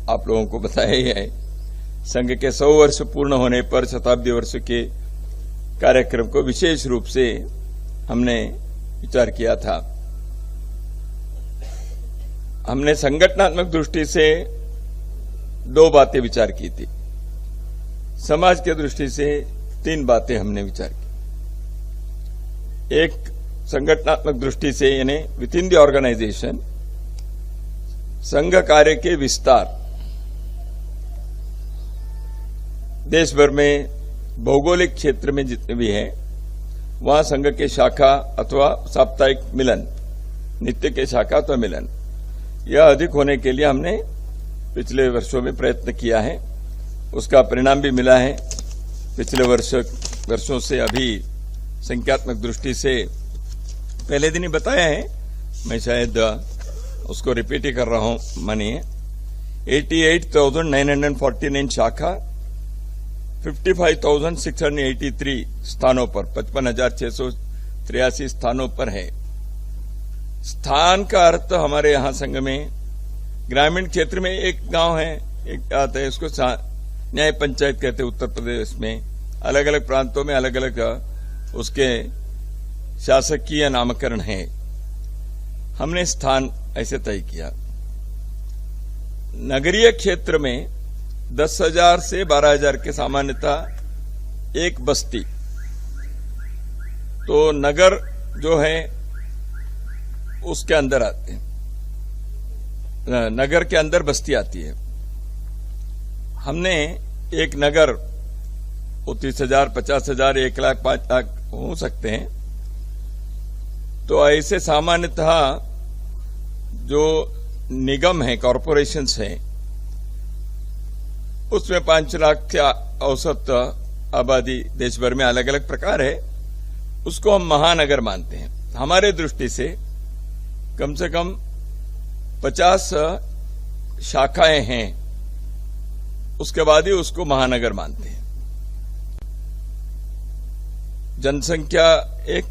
आप लोगों को बताया ही है। संघ के 100 वर्ष पूर्ण होने पर शताब्दी वर्ष के कार्यक्रम को विशेष रूप से हमने विचार किया था। हमने संगठनात्मक दृष्टि से 2 बातें विचार की थी, समाज के दृष्टि से 3 बातें हमने विचार की। एक संगठनात्मक दृष्टि से यानी विद इन द ऑर्गेनाइजेशन संघ कार्य के विस्तार, देश भर में भौगोलिक क्षेत्र में जितने भी हैं वहां संघ के शाखा अथवा साप्ताहिक मिलन, नित्य के शाखा अथवा मिलन, यह अधिक होने के लिए हमने पिछले वर्षों में प्रयत्न किया है। उसका परिणाम भी मिला है। पिछले वर्षों से अभी संख्यात्मक दृष्टि से पहले दिन ही बताया है, मैं शायद उसको रिपीट ही कर रहा हूं। मानिए 88,949 शाखा 55,683 स्थानों पर 55,683 स्थानों पर है। स्थान का अर्थ हमारे यहां संघ में ग्रामीण क्षेत्र में एक गांव है, एक आता है, उसको न्याय पंचायत कहते हैं। उत्तर प्रदेश में अलग अलग प्रांतों में अलग अलग उसके शासकीय नामकरण है। हमने स्थान ऐसे तय किया। नगरीय क्षेत्र में 10,000 से 12,000 के सामान्यतः एक बस्ती, तो नगर जो है उसके अंदर आते हैं, नगर के अंदर बस्ती आती है। हमने एक नगर 30,000, 50,000, 1 लाख, 5 लाख हो सकते हैं, तो ऐसे सामान्यतः जो निगम है, कॉरपोरेशंस हैं, उसमें 5 लाख के औसत आबादी देश भर में अलग अलग प्रकार है, उसको हम महानगर मानते हैं। हमारे दृष्टि से कम 50 शाखाएं हैं, उसके बाद ही उसको महानगर मानते हैं। जनसंख्या एक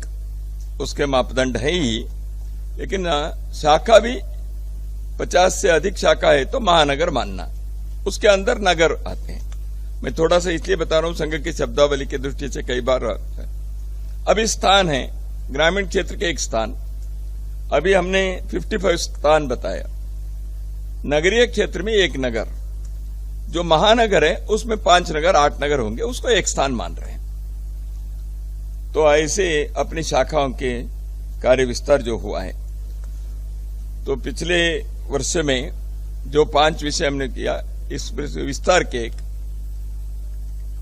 उसके मापदंड है ही, लेकिन शाखा भी 50 से अधिक शाखा है तो महानगर मानना, उसके अंदर नगर आते हैं। मैं थोड़ा सा इसलिए बता रहा हूं, संघ की शब्दावली की दृष्टि से कई बार अभी स्थान है, ग्रामीण क्षेत्र के एक स्थान, अभी हमने 55 स्थान बताया। नगरीय क्षेत्र में एक नगर, जो महानगर है उसमें 5 नगर 8 नगर होंगे, उसको एक स्थान मान रहे हैं। तो ऐसे अपनी शाखाओं के कार्य विस्तार जो हुआ है, तो पिछले वर्ष में जो 5 विषय हमने किया, इस विस्तार के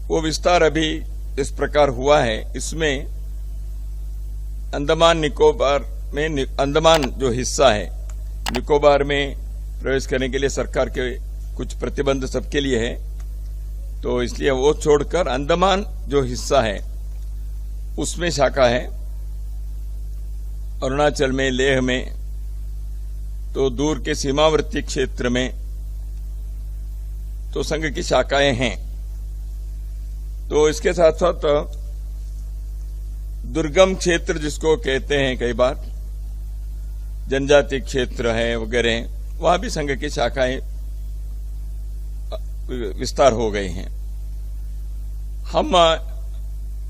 वो विस्तार अभी इस प्रकार हुआ है। इसमें अंडमान निकोबार में, अंडमान जो हिस्सा है, निकोबार में प्रवेश करने के लिए सरकार के कुछ प्रतिबंध सबके लिए है, तो इसलिए वो छोड़कर अंडमान जो हिस्सा है उसमें शाखा है। अरुणाचल में, लेह में, तो दूर के सीमावर्ती क्षेत्र में तो संघ की शाखाएं हैं। तो इसके साथ साथ दुर्गम क्षेत्र जिसको कहते हैं कई बार, जनजाति क्षेत्र है वगैरह, वहां भी संघ की शाखाएं विस्तार हो गई हैं। हम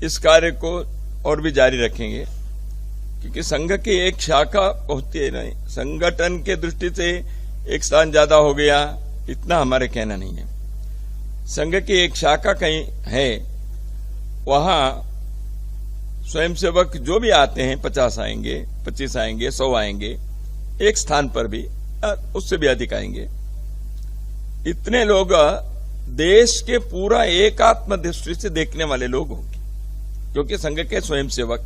इस कार्य को और भी जारी रखेंगे, क्योंकि संघ की एक शाखा होती है नहीं, संगठन के दृष्टि से एक स्थान ज्यादा हो गया, इतना हमारे कहना नहीं है। संघ की एक शाखा कहीं है, वहां स्वयंसेवक जो भी आते हैं 50 आएंगे, 25 आएंगे, 100 आएंगे, एक स्थान पर भी उससे भी अधिक आएंगे। इतने लोग देश के पूरा एकात्म दृष्टि से देखने वाले लोग होंगे, क्योंकि संघ के स्वयंसेवक